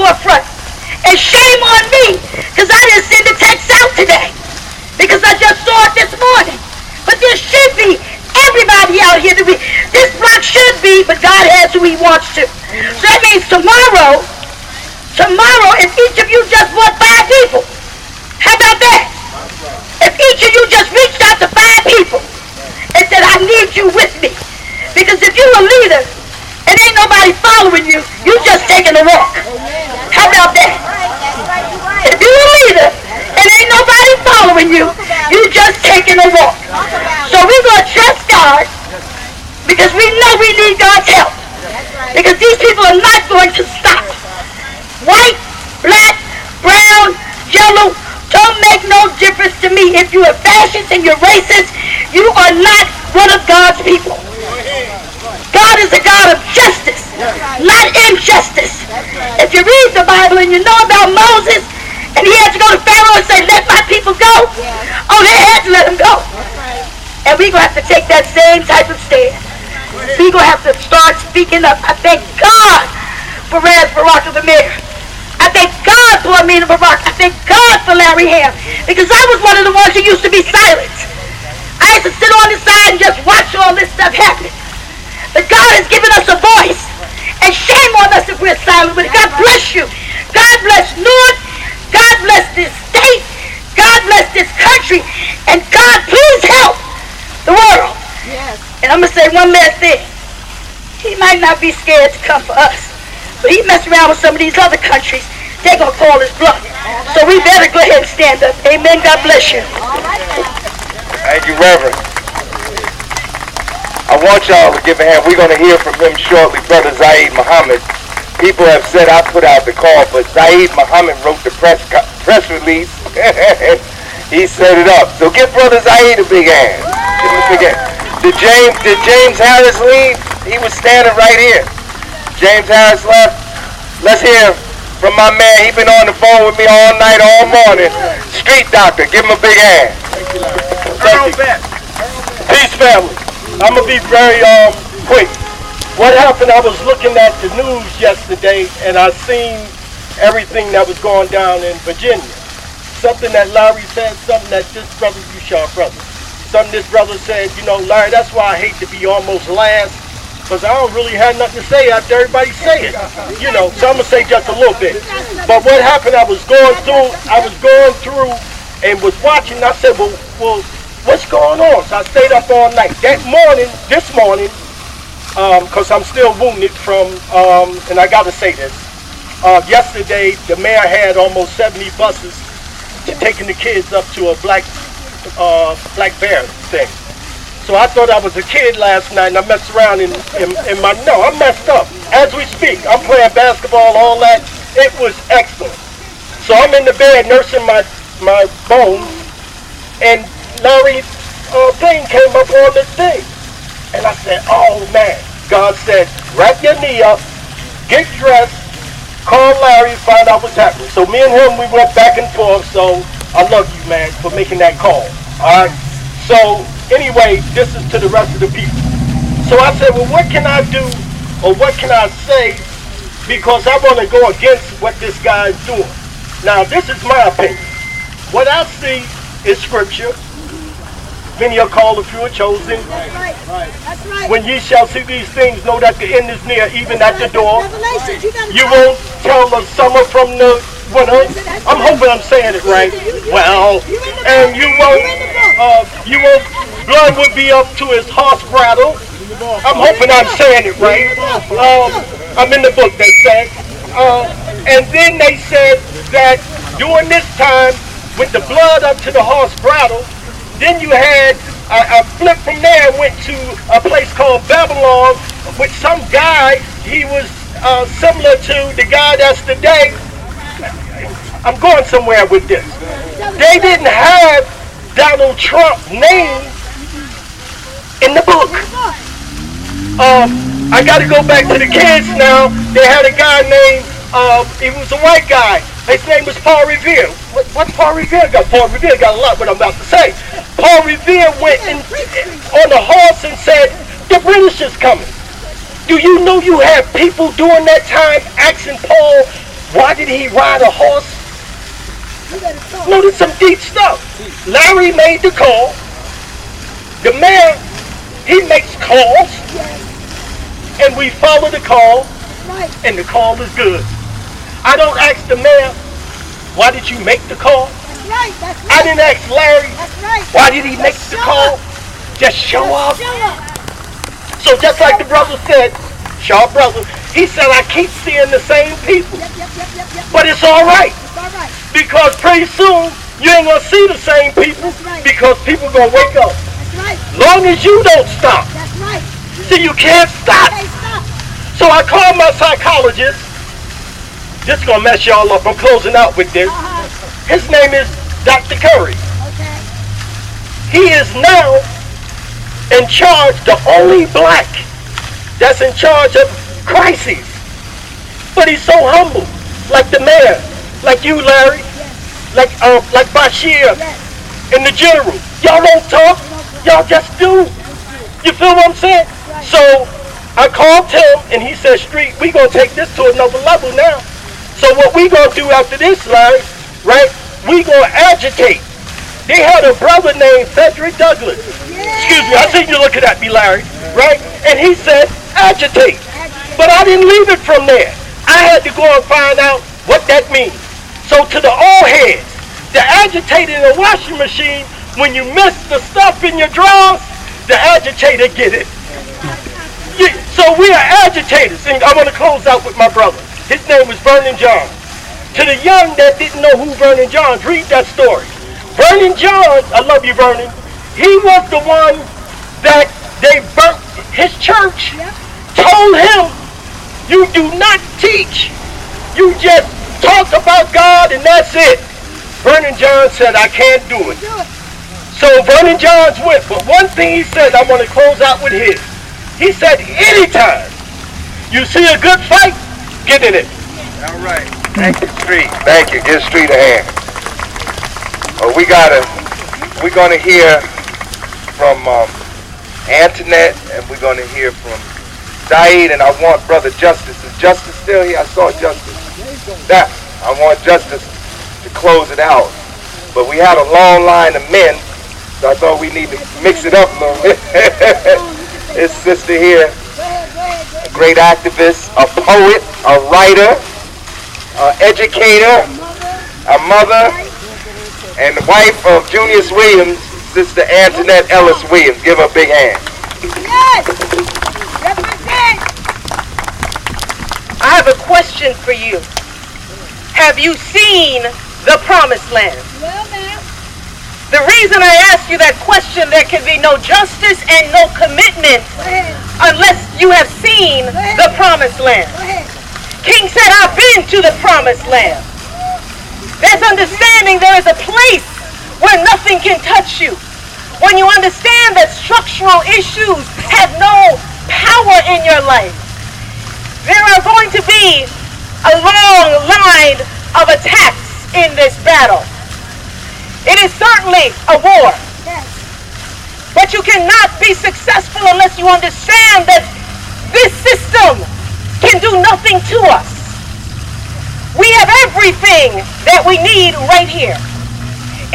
forefront. And shame on me, because I didn't send the text out today, because I just saw it this morning. But there should be everybody out here to be. This block should be, but God has who he wants to. So that means tomorrow, if each of you just brought 5 people, how about that? If each of you just reached out to 5 people and said, I need you with me. Because if you're a leader and ain't nobody following you, you just taking a walk. How about that? If you're a leader and ain't nobody following you, you just taking a walk. So we're going to trust God because we know we need God's help. Because these people are not going to stop. White, black, brown, yellow, don't make no difference to me. If you are fascist and you're racist, you are not one of God's people. God is a God of justice, not injustice. If you read the Bible and you know about Moses, and he had to go to Pharaoh and say, let my people go. Oh, they had to let him go. And we're going to have to take that same type of stand. We're going to have to start speaking up. I thank God for Raz Barack the mayor. I thank God for Amina Barack. I thank God for Larry Ham. Because I was one of the ones who used to be silent. I used to sit on the side and just watch all this stuff happen. But God has given us a voice. And shame on us if we're silent with it. God bless you. God bless North. God bless this state. God bless this country. And God, please help the world. Yes. And I'm going to say one last thing. He might not be scared to come for us. But he messed around with some of these other countries. They're going to call his bluff. So we better go ahead and stand up. Amen. God bless you. Thank you, Reverend. I want y'all to give a hand. We're going to hear from him shortly, Brother Zaid Muhammad. People have said I put out the call, but Zaid Muhammad wrote the press release. He set it up. So give Brother Zaid a big hand. Give him a big hand. Did James Harris leave? He was standing right here. James Harris left. Let's hear from my man. He's been on the phone with me all night, all morning. Street Doctor. Give him a big hand. Thank you. Peace, family. I'm going to be very quick. What happened, I was looking at the news yesterday, and I seen everything that was going down in Virginia. Something that Larry said, something that this brother, you sharp brother. Something this brother said, you know, Larry, that's why I hate to be almost last, because I don't really have nothing to say after everybody say it. You know, so I'm going to say just a little bit. But what happened, I was going through and was watching, and I said, well, what's going on? So I stayed up all night. This morning, because I'm still wounded from, and I got to say this, yesterday the mayor had almost 70 buses taking the kids up to a black bear thing. So I thought I was a kid last night, and I messed around in I'm messed up. As we speak, I'm playing basketball, all that. It was excellent. So I'm in the bed nursing my bones, and Larry's thing came up on the thing. And I said, oh man. God said, wrap your knee up, get dressed, call Larry, find out what's happening. So me and him, we went back and forth. So I love you, man, for making that call. All right. So anyway, this is to the rest of the people. So I said, well, what can I do, or what can I say, because I want to go against what this guy is doing. Now, this is my opinion. What I see is scripture. Many are called, a few are chosen. That's right. That's right. When ye shall see these things, know that the end is near, even at the door. You won't tell the summer from the winter. I'm hoping I'm saying it right. Well, and you won't, blood would be up to his horse bridle. I'm hoping I'm saying it right. I'm in the book, they said. And then they said that during this time, with the blood up to the horse bridle, then you had, I flipped from there and went to a place called Babylon, with some guy, he was similar to the guy that's today. I'm going somewhere with this. They didn't have Donald Trump's name in the book. I got to go back to the kids now. They had a guy named, he was a white guy. His name was Paul Revere. What's Paul Revere got? Paul Revere got a lot what I'm about to say. Paul Revere went on a horse and said, the British is coming. Do you know you had people during that time asking Paul, Why did he ride a horse? No, there's some deep stuff. Larry made the call. The mayor, he makes calls. And we follow the call. And the call is good. I don't ask the mayor, why did you make the call? I didn't ask Larry, why did he make the call? Just show up. So just like the brother said, Shaw brother, he said, I keep seeing the same people. But it's all right. Because pretty soon, you ain't going to see the same people because people going to wake up. Long as you don't stop. See, you can't stop. So I called my psychologist. This is going to mess y'all up. I'm closing out with this. His name is Dr. Curry. He is now in charge, the only black that's in charge of crises. But he's so humble, like the mayor, like you, Larry, like Bashir and the general. Y'all don't talk, y'all just do. You feel what I'm saying? So I called him and he said, Street, we gonna take this to another level now. So what we gonna do after this, Larry, right? We gonna agitate. They had a brother named Frederick Douglass. Excuse me, I see you looking at me, Larry, right? And he said, agitate. But I didn't leave it from there. I had to go and find out what that means. So to the old heads, the agitator in the washing machine, when you miss the stuff in your drawers, the agitator get it. So we are agitators. And I want to close out with my brother. His name was Vernon Johns. To the young that didn't know who Vernon Johns, read that story. Vernon Johns, I love you, Vernon. He was the one that they burnt his church. Told him, you do not teach. You just talk about God and that's it. Vernon Johns said, I can't do it. So Vernon Johns went. But one thing he said, I want to close out with his. He said, anytime you see a good fight, get in it. All right. Thank you, Street. Thank you. Give Street a hand. We're gonna hear from Antoinette, and we're gonna hear from Saeed, and I want Brother Justice. Is Justice still here? I saw Justice. I want Justice to close it out. But we had a long line of men, so I thought we need to mix it up a little bit. This sister here, a great activist, a poet, a writer, an educator, a mother, and the wife of Junius Williams, Sister Antoinette Ellis Williams. Give her a big hand. Yes! Represent! I have a question for you. Have you seen the Promised Land? Well, ma'am. The reason I ask you that question, there can be no justice and no commitment unless you have seen the Promised Land. King said, I've been to the Promised Land. There's understanding there is a place where nothing can touch you. When you understand that structural issues have no power in your life, there are going to be a long line of attacks in this battle. It is certainly a war. But you cannot be successful unless you understand that this system can do nothing to us. We have everything that we need right here.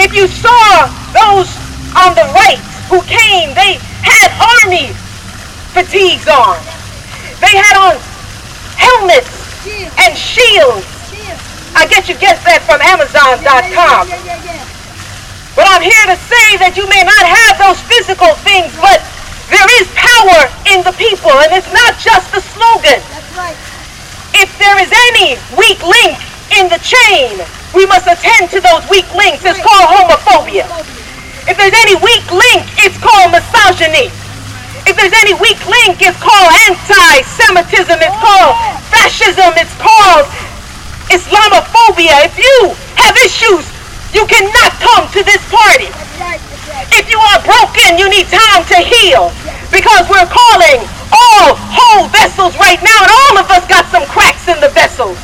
If you saw those on the right who came, they had army fatigues on. They had on helmets and shields. I guess you get that from Amazon.com. But I'm here to say that you may not have those physical things, but there is power in the people, and it's not just a slogan. If there is any weak link in the chain, we must attend to those weak links. It's called homophobia. If there's any weak link, it's called misogyny. If there's any weak link, it's called anti-Semitism. It's called fascism. It's called Islamophobia. If you have issues, you cannot come to this party. If you are broken, you need time to heal. Because we're calling all whole vessels right now, and all of us got some cracks in the vessels.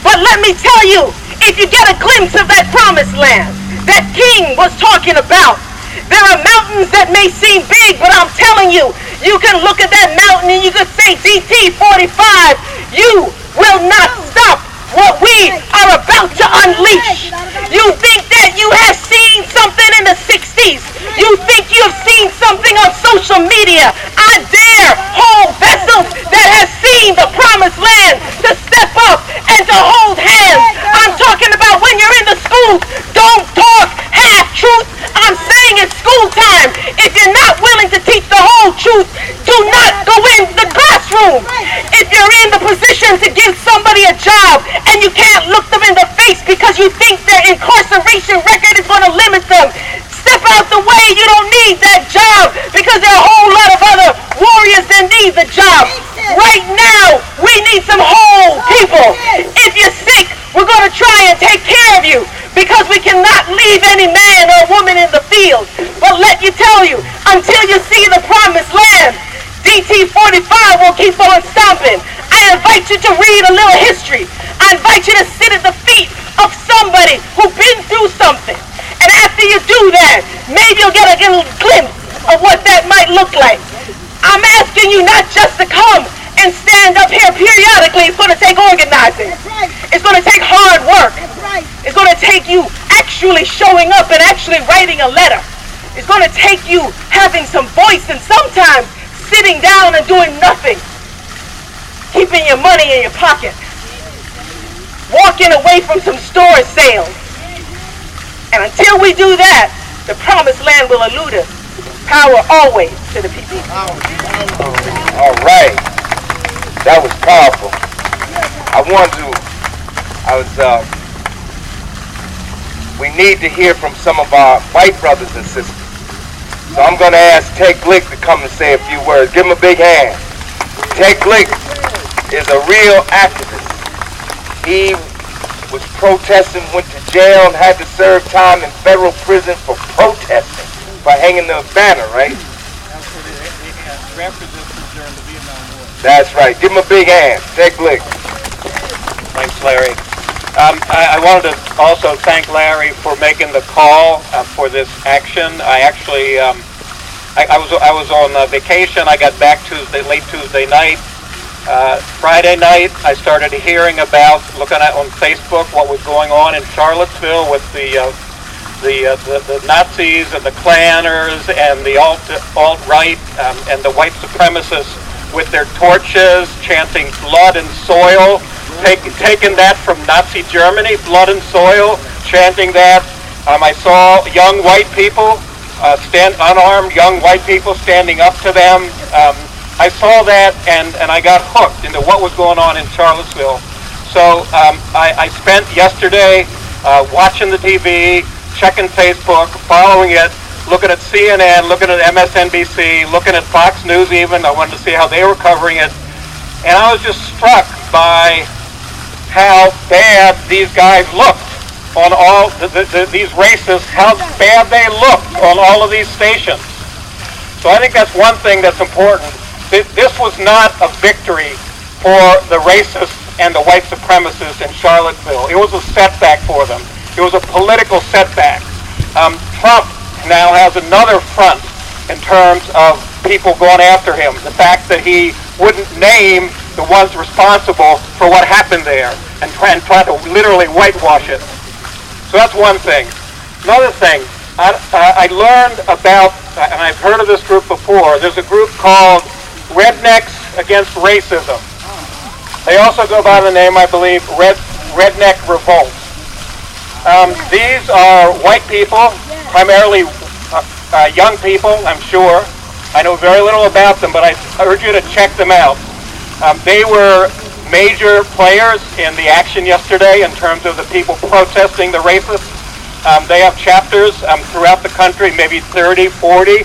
But let me tell you, if you get a glimpse of that Promised Land that King was talking about, there are mountains that may seem big, but I'm telling you, you can look at that mountain and you can say, DT 45, you will not stop what we because you think their incarceration record is going to limit them. Step out the way. You don't need that job because there are a whole lot of other warriors that need the job. Right now, we need some whole people. If you're sick, we're going to try and take care of you because we cannot leave any man or woman in the field. But let me tell you, until you see the promised land, DT 45 will keep on stomping. I invite you to read a little history. I invite you to sit at the feet of somebody who's been through something. And after you do that, maybe you'll get a little glimpse of what that might look like. I'm asking you not just to come and stand up here periodically. It's going to take organizing. It's going to take hard work. It's going to take you actually showing up and actually writing a letter. It's going to take you having some voice and sometimes sitting down and doing nothing. Keeping your money in your pocket. Walking away from some store sales. And until we do that, the promised land will elude us. Power always to the people. All right. That was powerful. We need to hear from some of our white brothers and sisters. So I'm going to ask Ted Glick to come and say a few words. Give him a big hand. Ted Glick is a real activist. He was protesting, went to jail, and had to serve time in federal prison for protesting, for hanging the banner, right? That's right. Give him a big hand. Ted Glick. Thanks, Larry. I wanted to also thank Larry for making the call for this action. I actually, I was on vacation. I got back late Tuesday night. Friday night, I started hearing about, looking at on Facebook, what was going on in Charlottesville with the Nazis and the Klanners and the alt-right and the white supremacists with their torches, chanting blood and soil, taking that from Nazi Germany, blood and soil, chanting that. I saw young white people, unarmed young white people standing up to them. I saw that and I got hooked into what was going on in Charlottesville. So I spent yesterday watching the TV, checking Facebook, following it, looking at CNN, looking at MSNBC, looking at Fox News even. I wanted to see how they were covering it. And I was just struck by how bad these guys looked on all these racists, how bad they looked on all of these stations. So I think that's one thing that's important. This was not a victory for the racists and the white supremacists in Charlottesville. It was a setback for them. It was a political setback. Trump now has another front in terms of people going after him. The fact that he wouldn't name the ones responsible for what happened there and try to literally whitewash it. So that's one thing. Another thing, I learned about, and I've heard of this group before, there's a group called Rednecks Against Racism. They also go by the name, I believe, Redneck Revolt. These are white people, primarily young people, I'm sure. I know very little about them, but I urge you to check them out. They were major players in the action yesterday in terms of the people protesting the racists. They have chapters throughout the country, maybe 30, 40,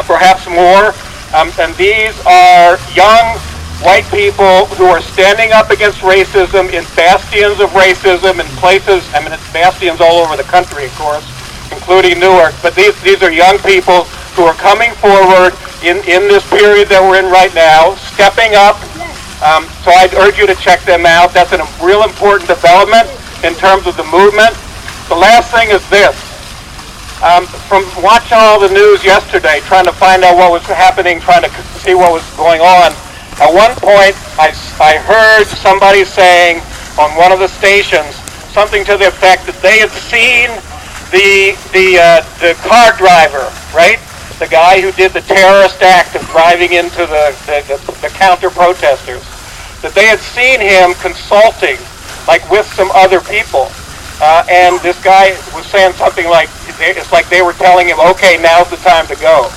perhaps more. And these are young white people who are standing up against racism in bastions of racism in places, I mean, it's bastions all over the country, of course, including Newark. But these are young people who are coming forward in this period that we're in right now, stepping up. So I'd urge you to check them out. That's a real important development in terms of the movement. The last thing is this. From watching all the news yesterday, trying to find out what was happening, trying to see what was going on, at one point I heard somebody saying on one of the stations something to the effect that they had seen the car driver, right? The guy who did the terrorist act of driving into the counter-protesters, that they had seen him consulting, like with some other people. And this guy was saying something like, it's like they were telling him, okay, now's the time to go.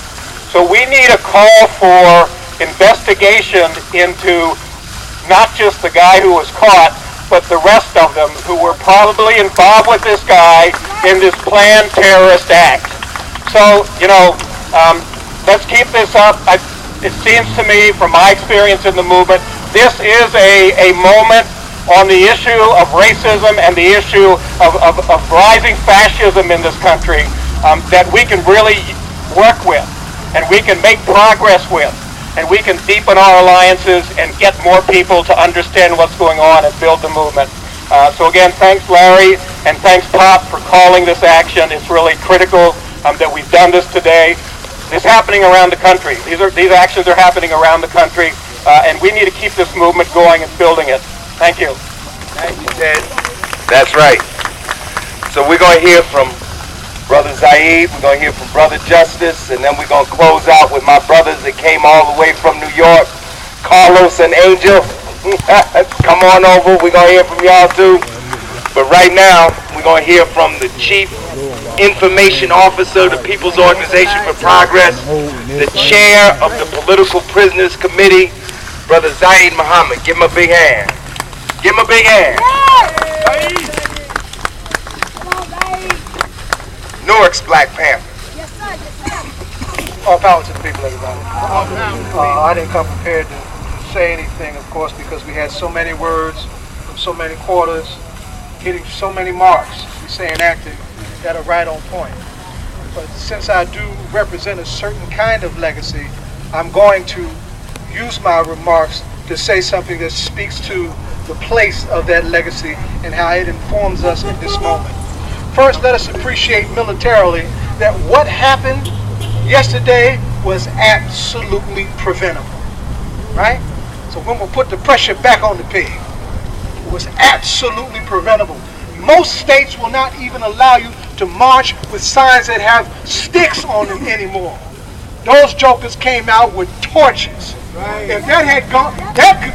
So we need a call for investigation into not just the guy who was caught, but the rest of them who were probably involved with this guy in this planned terrorist act. So, let's keep this up. It seems to me, from my experience in the movement, this is a moment on the issue of racism and the issue of rising fascism in this country that we can really work with, and we can make progress with, and we can deepen our alliances and get more people to understand what's going on and build the movement. So again, thanks Larry, and thanks Pop for calling this action. It's really critical that we've done this today. It's happening around the country. These actions are happening around the country, and we need to keep this movement going and building it. Thank you. Thank you, Ted. That's right. So we're going to hear from Brother Zaid, we're going to hear from Brother Justice, and then we're going to close out with my brothers that came all the way from New York, Carlos and Angel. Come on over. We're going to hear from y'all too. But right now, we're going to hear from the Chief Information Officer, the People's Organization for Progress, the Chair of the Political Prisoners Committee, Brother Zaid Muhammad. Give him a big hand. Give him a big hand. Newark's Black Panther. All power to the people, everybody. I didn't come prepared to say anything, of course, because we had so many words from so many quarters, hitting so many marks, we say and acting, that are right on point. But since I do represent a certain kind of legacy, I'm going to use my remarks to say something that speaks to the place of that legacy and how it informs us in this moment. First, let us appreciate militarily that what happened yesterday was absolutely preventable, right? So when we put the pressure back on the pig, it was absolutely preventable. Most states will not even allow you to march with signs that have sticks on them anymore. Those jokers came out with torches. Right. If that had gone,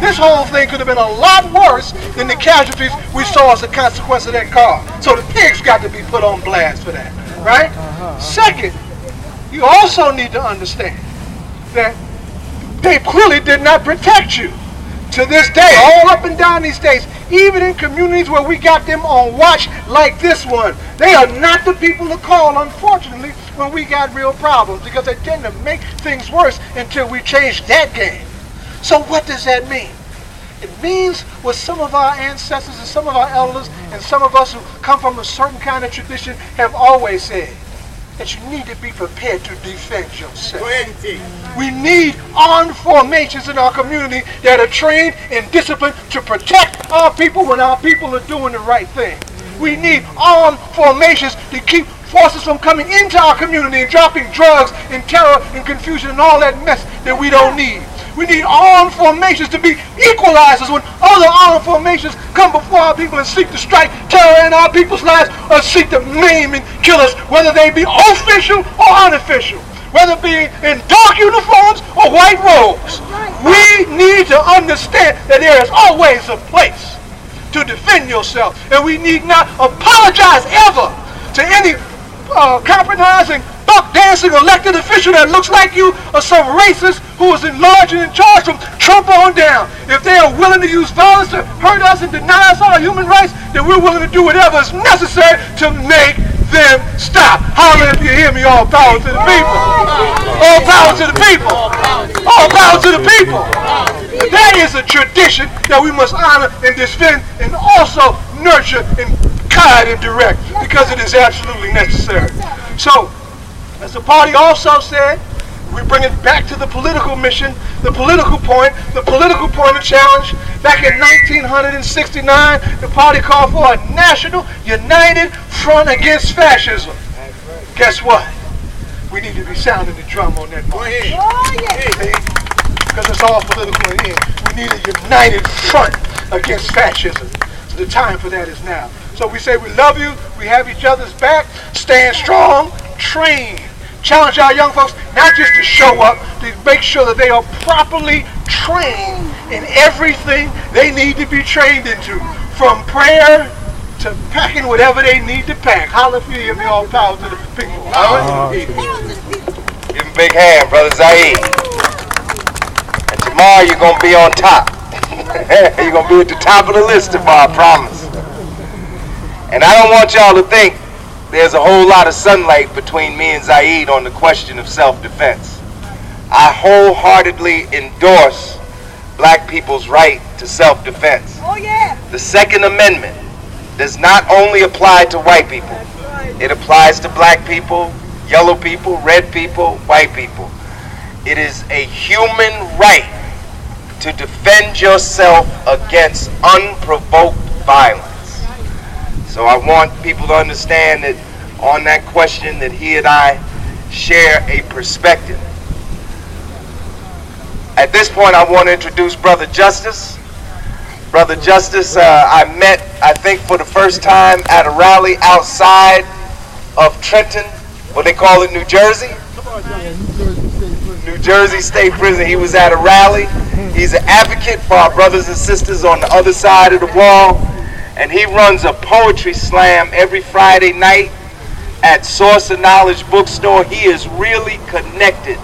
this whole thing could have been a lot worse than the casualties we saw as a consequence of that car. So the pigs got to be put on blast for that, right? Second, you also need to understand that they clearly did not protect you. To this day, all up and down these states, even in communities where we got them on watch like this one, they are not the people to call, unfortunately, when we got real problems, because they tend to make things worse until we change that game. So what does that mean? It means what some of our ancestors and some of our elders and some of us who come from a certain kind of tradition have always said, that you need to be prepared to defend yourself. We need armed formations in our community that are trained and disciplined to protect our people when our people are doing the right thing. We need armed formations to keep forces from coming into our community and dropping drugs and terror and confusion and all that mess that we don't need. We need armed formations to be equalizers when other armed formations come before our people and seek to strike terror in our people's lives or seek to maim and kill us, whether they be official or unofficial, whether it be in dark uniforms or white robes. We need to understand that there is always a place to defend yourself, and we need not apologize ever to any compromising, buck dancing elected official that looks like you or some racist who is in large and in charge from Trump on down. If they are willing to use violence to hurt us and deny us our human rights, then we're willing to do whatever is necessary to make them stop. Holler if you hear me. All power to the people. All power to the people. All power to the people. That is a tradition that we must honor and defend and also nurture and guide and direct, because it is absolutely necessary. So, as the party also said, we bring it back to the political mission, the political point of challenge. Back in 1969, the party called for a national united front against fascism. Guess what? We need to be sounding the drum on that march. Because it's all political in the end. We need a united front against fascism. So the time for that is now. So we say we love you, we have each other's back, stand strong, train. Challenge our young folks not just to show up, to make sure that they are properly trained in everything they need to be trained into, from prayer to packing whatever they need to pack. Holla if you hear me. All power to the people. Give him a big hand, Brother Zaid. And tomorrow you're going to be on top. You're going to be at the top of the list tomorrow, I promise. And I don't want y'all to think there's a whole lot of sunlight between me and Zaid on the question of self-defense. I wholeheartedly endorse black people's right to self-defense. Oh, yeah. The Second Amendment does not only apply to white people. It applies to black people, yellow people, red people, white people. It is a human right to defend yourself against unprovoked violence. So I want people to understand that on that question that he and I share a perspective. At this point, I want to introduce Brother Justice. Brother Justice, I met, I think, for the first time at a rally outside of Trenton, what they call it, New Jersey. New Jersey State Prison. He was at a rally. He's an advocate for our brothers and sisters on the other side of the wall. And he runs a poetry slam every Friday night at Source of Knowledge Bookstore. He is really connected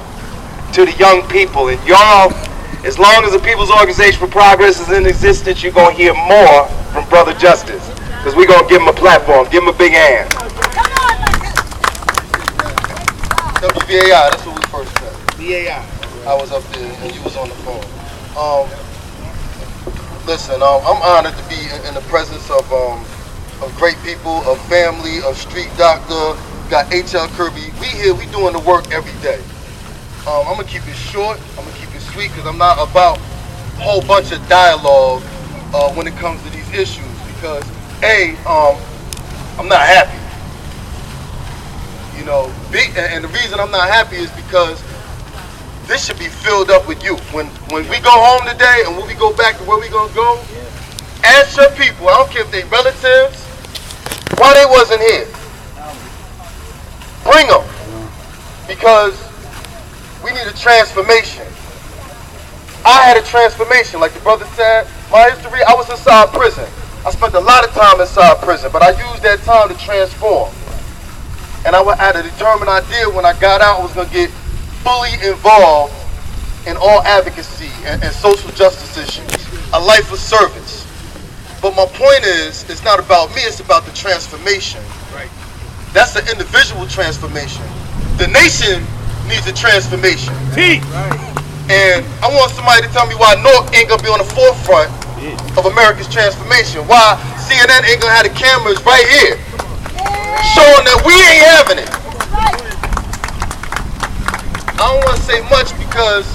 to the young people. And y'all, as long as the People's Organization for Progress is in existence, you're going to hear more from Brother Justice. Because we're going to give him a platform. Give him a big hand. WBAI, that's what we first met. BAI. I was up there and you was on the phone. Listen, I'm honored to be in the presence of great people, of family, of Street Doctor, got H.L. Kirby. We here, we doing the work every day. I'm going to keep it short, I'm going to keep it sweet, because I'm not about a whole bunch of dialogue when it comes to these issues, because A, I'm not happy. You know, and the reason I'm not happy is because this should be filled up with youth. When we go home today and when we go back to where we gonna go, ask your people, I don't care if they relatives, why they wasn't here. Bring them. Because we need a transformation. I had a transformation, like the brother said, my history, I was inside prison. I spent a lot of time inside prison, but I used that time to transform. And I had a determined idea when I got out I was gonna get fully involved in all advocacy and social justice issues, a life of service. But my point is, it's not about me, it's about the transformation. Right. That's the individual transformation. The nation needs a transformation. Right. And I want somebody to tell me why North ain't gonna be on the forefront of America's transformation. Why CNN ain't gonna have the cameras right here, showing that we ain't having it. I don't want to say much because,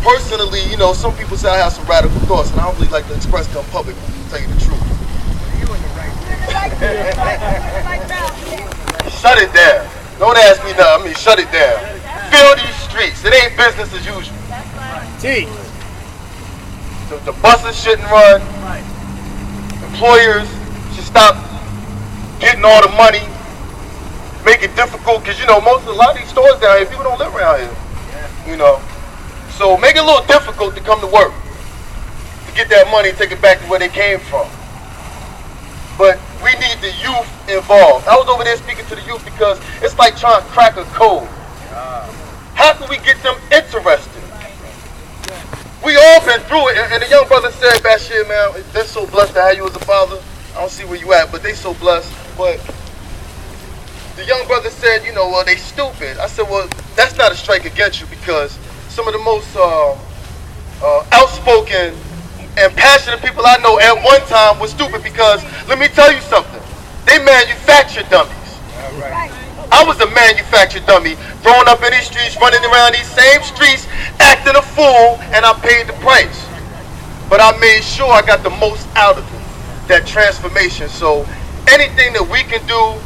personally, you know, some people say I have some radical thoughts, and I don't really like to express them publicly, to tell you the truth. Shut it down. Don't ask me nothing. I mean, shut it down. Fill these streets. It ain't business as usual. T. The buses shouldn't run. Employers should stop getting all the money. Make it difficult, because you know a lot of these stores down here, people don't live around here. You know, so make it a little difficult to come to work, to get that money and take it back to where they came from. But we need the youth involved. I was over there speaking to the youth because it's like trying to crack a code. How can we get them interested? We all been through it, and the young brother said, Bashir, man, they're so blessed to have you as a father. I don't see where you at, but they so blessed. But the young brother said, you know, well, they stupid. I said, well, that's not a strike against you, because some of the most outspoken and passionate people I know at one time were stupid, because let me tell you something. They manufactured dummies. Right. I was a manufactured dummy, growing up in these streets, running around these same streets, acting a fool, and I paid the price. But I made sure I got the most out of it, that transformation. So anything that we can do.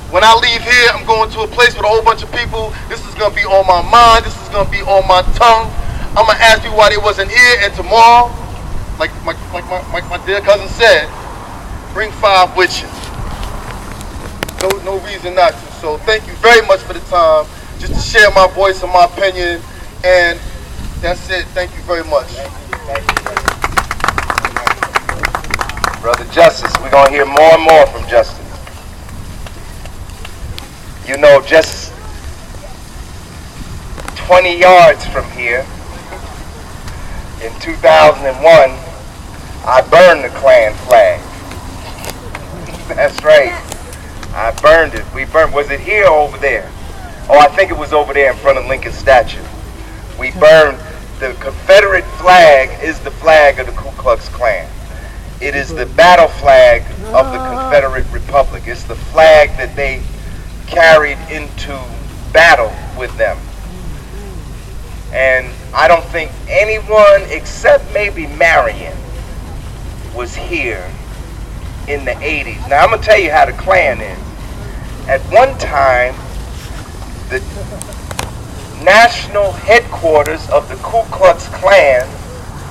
When I leave here, I'm going to a place with a whole bunch of people. This is going to be on my mind. This is going to be on my tongue. I'm going to ask people why they wasn't here. And tomorrow, like my dear cousin said, bring 5 with you. No reason not to. So thank you very much for the time, just to share my voice and my opinion. And that's it. Thank you very much. Brother Justice, we're going to hear more and more from Justice. You know, just 20 yards from here, In 2001, I burned the Klan flag. That's right. I burned it. We burned. Was it here or over there? Oh, I think it was over there in front of Lincoln statue. We burned. The Confederate flag is the flag of the Ku Klux Klan. It is the battle flag of the Confederate Republic. It's the flag that they carried into battle with them. And I don't think anyone except maybe Marion was here in the 80s. Now I'm going to tell you how the Klan is. At one time, the national headquarters of the Ku Klux Klan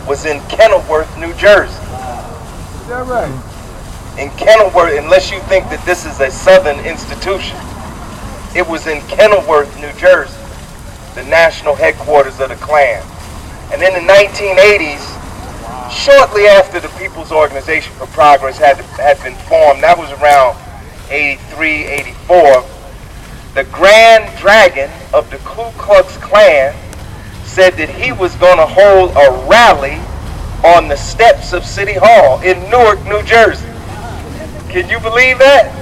was in Kenilworth, New Jersey. Is that right? In Kenilworth, unless you think that this is a southern institution, it was in Kenilworth, New Jersey, the national headquarters of the Klan. And in the 1980s, shortly after the People's Organization for Progress had been formed, that was around 83, 84, the Grand Dragon of the Ku Klux Klan said that he was going to hold a rally on the steps of City Hall in Newark, New Jersey. Can you believe that?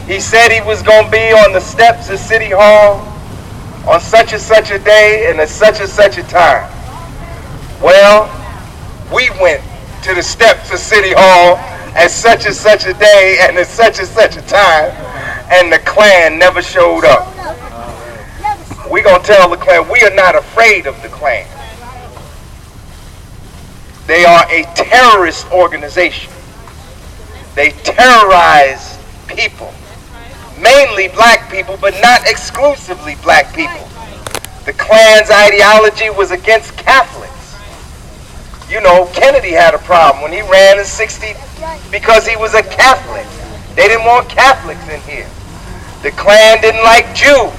He said he was going to be on the steps of City Hall on such and such a day and at such and such a time. Well, we went to the steps of City Hall at such and such a day and at such and such a time, and the Klan never showed up. We're going to tell the Klan, we are not afraid of the Klan. They are a terrorist organization. They terrorize people, mainly black people, but not exclusively black people. The Klan's ideology was against Catholics. You know, Kennedy had a problem when he ran in '60 because he was a Catholic. They didn't want Catholics in here. The Klan didn't like Jews.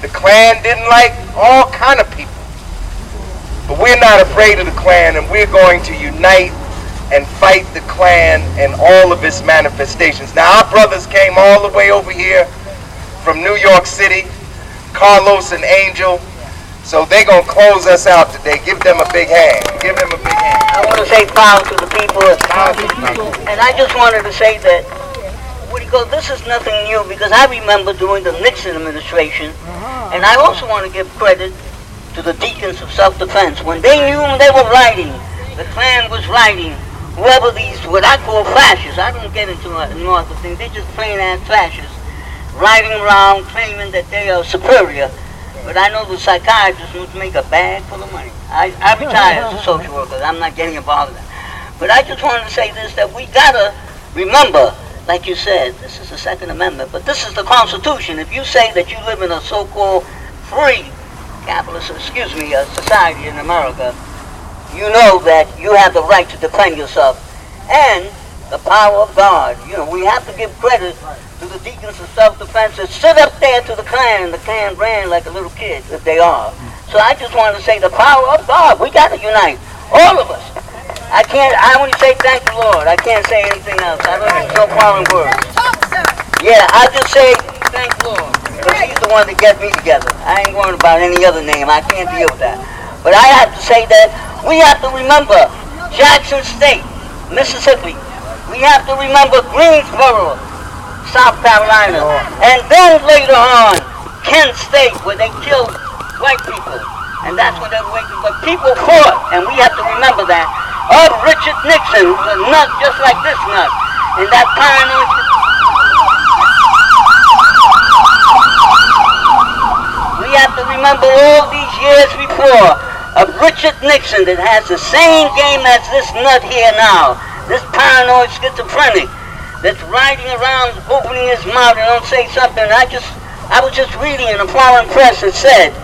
The Klan didn't like all kind of people. But we're not afraid of the Klan, and we're going to unite and fight the Klan and all of its manifestations. Now, our brothers came all the way over here from New York City, Carlos and Angel, so they're going to close us out today. Give them a big hand. Give them a big hand. I want to say power to the people. And I just wanted to say that, this is nothing new, because I remember during the Nixon administration, and I also want to give credit to the deacons of self-defense. When they knew they were writing, the Klan was writing, whoever these, what I call fascists, I don't get into north of things, they're just plain ass fascists, riding around claiming that they are superior. But I know the psychiatrists must make a bag full of money. I retired as a social worker. I'm not getting involved in that. But I just wanted to say this, that we gotta remember, like you said, this is the Second Amendment, but this is the Constitution. If you say that you live in a so-called free capitalist, society in America, you know that you have the right to defend yourself. And the power of God. You know, we have to give credit to the deacons of self-defense that stood up there to the Klan, and the Klan ran like a little kid, if they are. So I just wanted to say the power of God. We got to unite, all of us. I only say thank the Lord. I can't say anything else. I don't use no foreign words. Yeah, I just say thank the Lord, because he's the one that get me together. I ain't worried about any other name. I can't deal with that. But I have to say that we have to remember Jackson State, Mississippi. We have to remember Greensboro, South Carolina. And then later on, Kent State, where they killed white people. And that's when they were waiting. But people fought, and we have to remember that. Of Richard Nixon, who's a nut just like this nut. And that paranoid... We have to remember all these years before of Richard Nixon that has the same game as this nut here now. This paranoid schizophrenic that's riding around opening his mouth and don't say something. I was just reading in a foreign press that said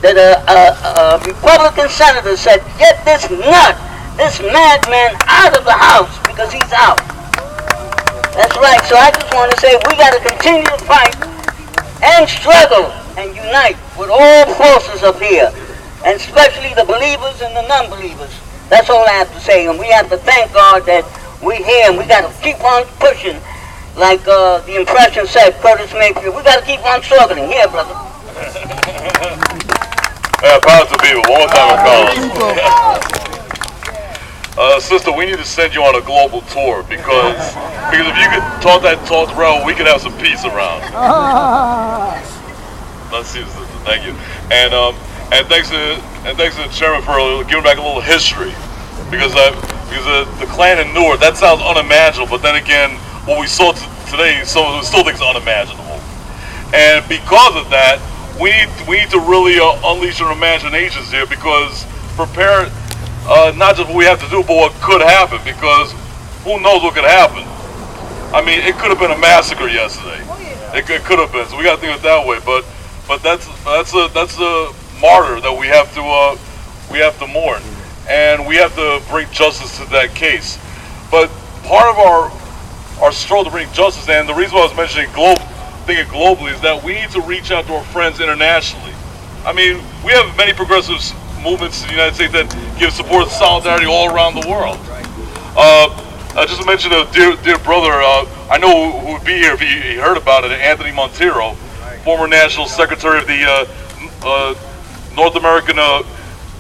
that a Republican senator said, get this nut, this madman out of the House, because he's out. That's right. So I just want to say we got to continue to fight and struggle and unite with all forces up here, and especially the believers and the non-believers. That's all I have to say. And we have to thank God that we're here, and we got to keep on pushing. Like the impression said, Curtis Mayfield, we got to keep on struggling. Here, brother. Yeah, power to people. One more time, Carlos. Sister, we need to send you on a global tour because if you could talk that talk around, we could have some peace around. Let's see, sister. Thank you. And thanks to the chairman for giving back a little history because the Klan in Newark, that sounds unimaginable, but then again, what we saw today, some of us still think it's unimaginable. And because of that, we need to really unleash our imaginations here because prepare not just what we have to do, but what could happen because who knows what could happen. I mean, it could have been a massacre yesterday. It could have been, so we got to think of it that way. But that's a martyr that we have to mourn, and we have to bring justice to that case. But part of our struggle to bring justice, and the reason why I was mentioning thinking globally, is that we need to reach out to our friends internationally. I mean, we have many progressive movements in the United States that give support and solidarity all around the world. I just mentioned a dear brother, I know who would be here if he heard about it, Anthony Monteiro, former National Secretary of the North American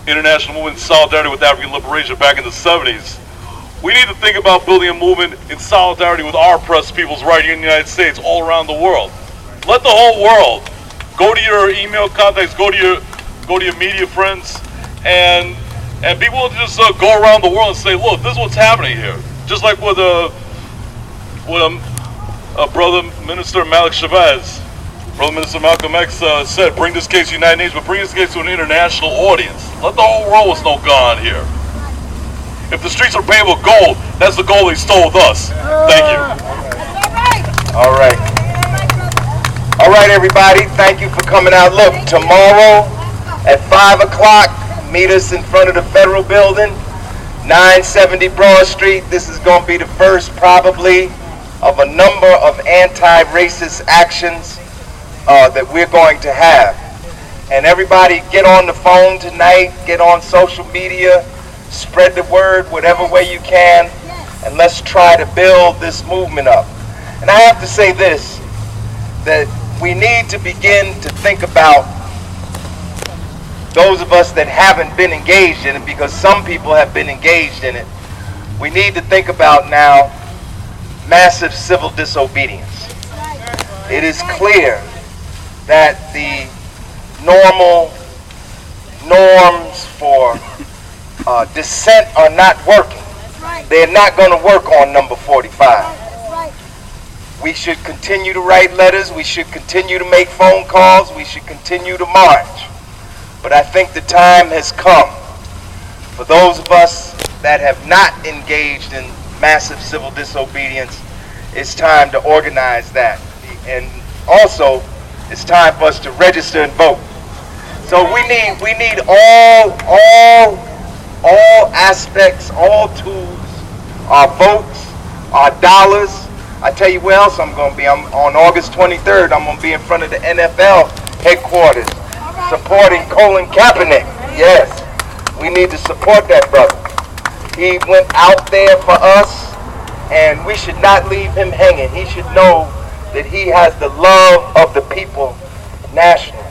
International Movement in Solidarity with African Liberation back in the 70s. We need to think about building a movement in solidarity with our oppressed peoples right here in the United States, all around the world. Let the whole world go to your email contacts, go to your media friends, and be willing to just go around the world and say, look, this is what's happening here. Just like with brother Minister Malik Chavez, brother Minister Malcolm X said, bring this case to the United Nations, but bring this case to an international audience. Let the whole world know what's going on here. If the streets are paved with gold, that's the gold they stole with us. Thank you. All right. All right, everybody. Thank you for coming out. Look, tomorrow at 5 o'clock, meet us in front of the Federal Building, 970 Broad Street. This is going to be the first, probably, of a number of anti-racist actions that we're going to have. And everybody get on the phone tonight, get on social media, spread the word whatever way you can, and let's try to build this movement up. And I have to say this, that we need to begin to think about those of us that haven't been engaged in it, because some people have been engaged in it. We need to think about now massive civil disobedience. It is clear that the norms for dissent are not working. They're not going to work on number 45. We should continue to write letters. We should continue to make phone calls. We should continue to march. But I think the time has come for those of us that have not engaged in massive civil disobedience. It's time to organize that. And also, it's time for us to register and vote. So we need all aspects, all tools, our votes, our dollars. I tell you where else I'm going to be. I'm on August 23rd. I'm going to be in front of the NFL headquarters supporting Colin Kaepernick. Yes, we need to support that brother. He went out there for us, and we should not leave him hanging. He should know that he has the love of the people nationally.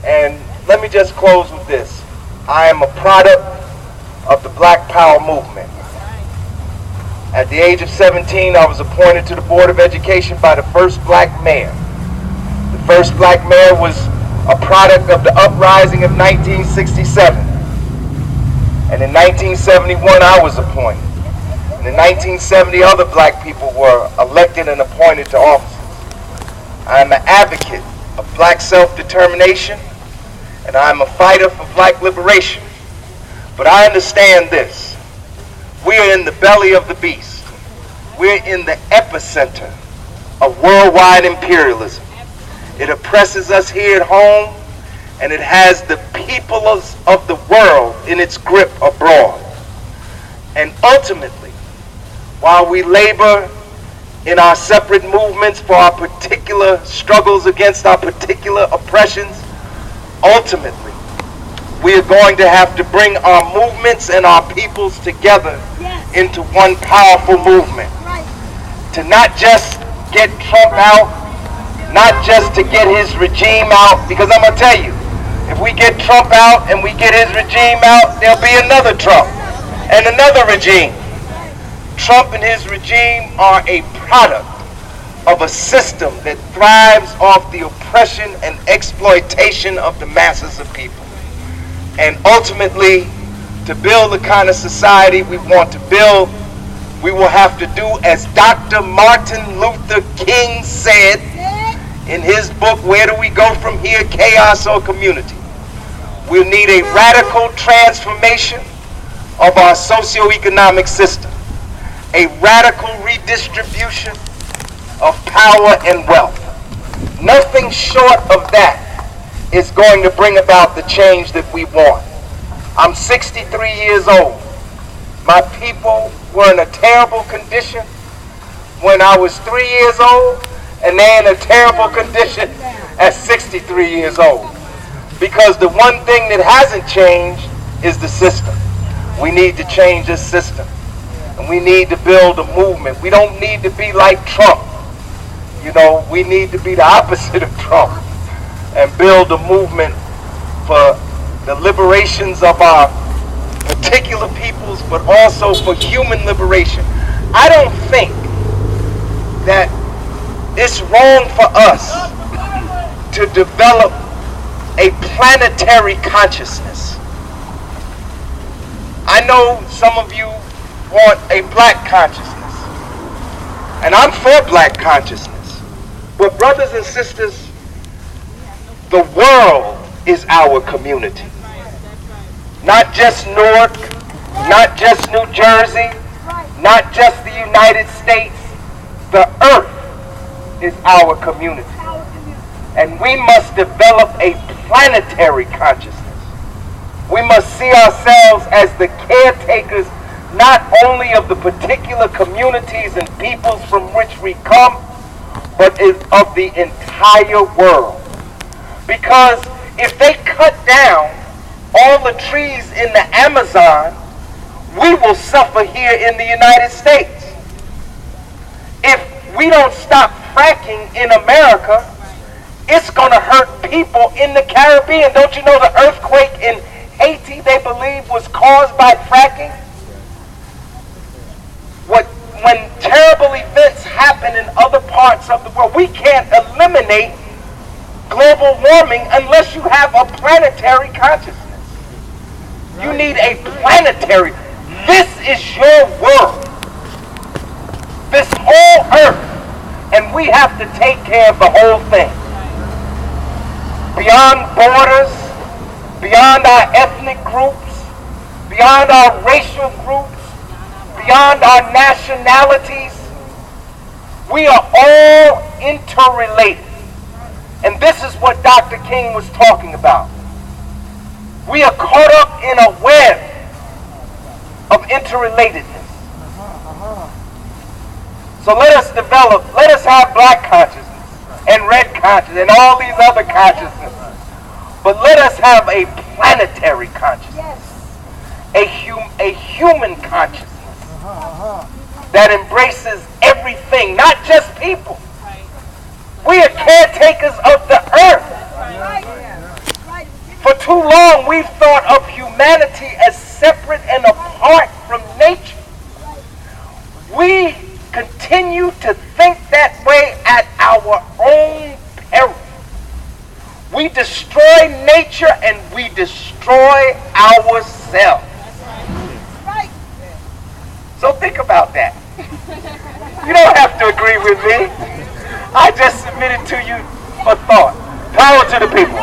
And let me just close with this. I am a product of the Black Power movement. At the age of 17, I was appointed to the Board of Education by the first black mayor. The first black mayor was a product of the uprising of 1967. And in 1971, I was appointed. And in 1970, other black people were elected and appointed to offices. I'm an advocate of black self-determination, and I'm a fighter for black liberation. But I understand this. We're in the belly of the beast. We're in the epicenter of worldwide imperialism. It oppresses us here at home, and it has the people of the world in its grip abroad. And ultimately, while we labor in our separate movements for our particular struggles against our particular oppressions, ultimately, we are going to have to bring our movements and our peoples together into one powerful movement. To not just get Trump out, not just to get his regime out, because I'm going to tell you, If we get Trump out and we get his regime out, there'll be another Trump and another regime. Trump and his regime are a product of a system that thrives off the oppression and exploitation of the masses of people. And ultimately, to build the kind of society we want to build, we will have to do as Dr. Martin Luther King said in his book, Where Do We Go From Here, Chaos or Community? We'll need a radical transformation of our socioeconomic system, a radical redistribution of power and wealth. Nothing short of that is going to bring about the change that we want. I'm 63 years old. My people were in a terrible condition when I was 3 years old, and they're in a terrible condition at 63 years old. Because the one thing that hasn't changed is the system. We need to change this system. And we need to build a movement. We don't need to be like Trump. You know, we need to be the opposite of Trump and build a movement for the liberations of our particular peoples, but also for human liberation. I don't think that it's wrong for us to develop a planetary consciousness. I know some of you want a black consciousness, and I'm for black consciousness. But brothers and sisters, the world is our community. Not just Newark, not just New Jersey, not just the United States. The earth is our community. And we must develop a planetary consciousness. We must see ourselves as the caretakers not only of the particular communities and peoples from which we come, but of the entire world. Because if they cut down all the trees in the Amazon, we will suffer here in the United States. If we don't stop fracking in America, it's going to hurt people in the Caribbean. Don't you know the earthquake in Haiti, they believe, was caused by fracking? When terrible events happen in other parts of the world, we can't eliminate global warming unless you have a planetary consciousness. You need a planetary. This is your world. This whole earth. And we have to take care of the whole thing. Beyond borders, beyond our ethnic groups, beyond our racial groups, beyond our nationalities, we are all interrelated. And this is what Dr. King was talking about. We are caught up in a web of interrelatedness. So let us have black consciousness and red consciousness and all these other consciousnesses. But let us have a planetary consciousness, a human consciousness that embraces everything, not just people. We are caretakers of the earth. For too long, we've thought of humanity as separate and apart from nature. We continue to think that way at our own peril. We destroy nature and we destroy ourselves. So think about that. You don't have to agree with me. I just submitted to you for thought. Power to the people.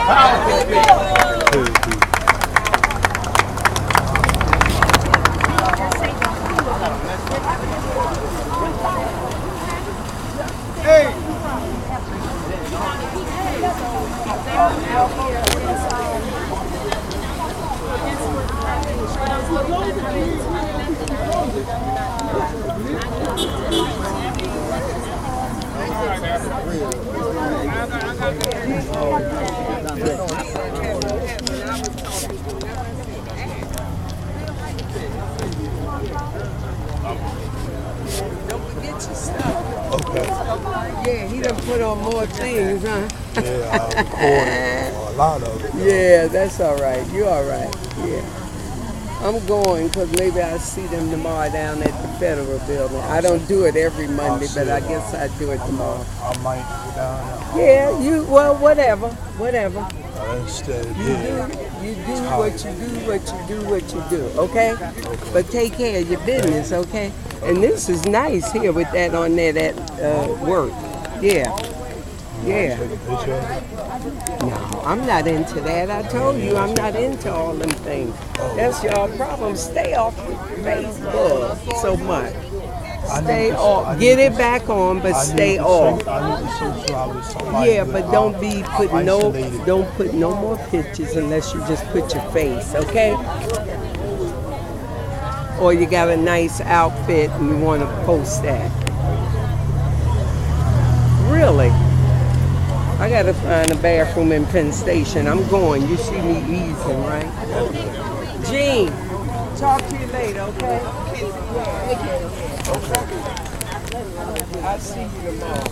Yeah, he done put on more things, huh? Yeah, I recorded. a lot of it. Yeah, that's all right. You're all right. Yeah. I'm going because maybe I'll see them tomorrow down at the Federal Building. I don't do it every Monday, but I guess I do it tomorrow. I might go down there. Yeah, well, whatever. Instead, You do what you do, okay? But take care of your business, okay? And this is nice here with that on there, that work. Yeah. No, I'm not into that. I told you I'm not into all them things. That's your problem. Stay off Facebook so much. Stay off. Get it back on, but stay off. Yeah, but don't put no more pictures unless you just put your face, okay? Or you got a nice outfit and you want to post that. Really? I gotta find a bathroom in Penn Station. I'm going. You see me easing, right? Gene, talk to you later, okay? I'll see you tomorrow.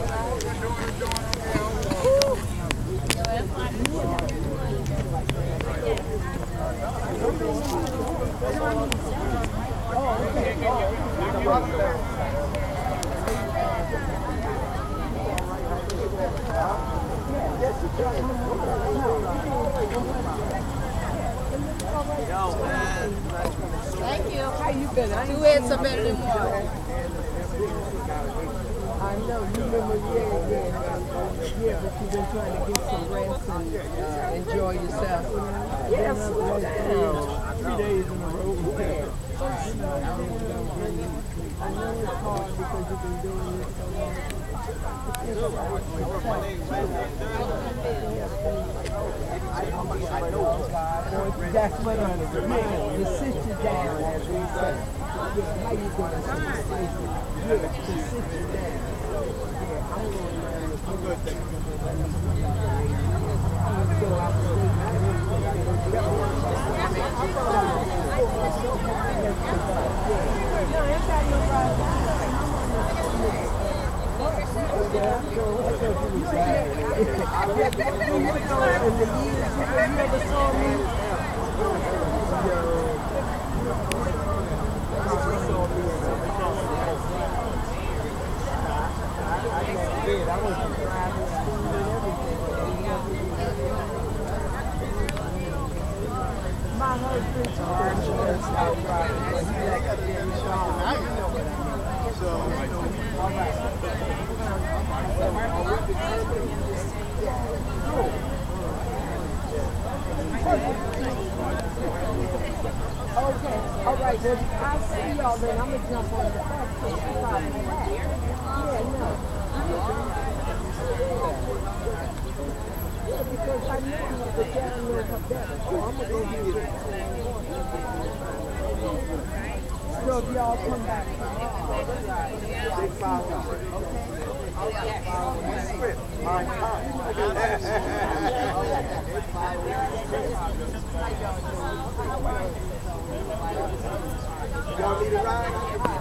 Thank you. How you been? Two heads are better than one. I know, you remember, yeah, but you've been trying to get some rest and enjoy yourself. Yeah, slow down. 3 days in a row. I know it's hard because you've been doing this so long. That's what I'm doing. You sit you down, as we say. How you doing? Just sit you down. I'm going to my husband's insurance outright. Okay, all right, well, I'll see y'all then. I'm going to jump on the bus. Yeah, because I know the downloads are better, so I'm going to go use it. So if y'all come back Y'all need a ride?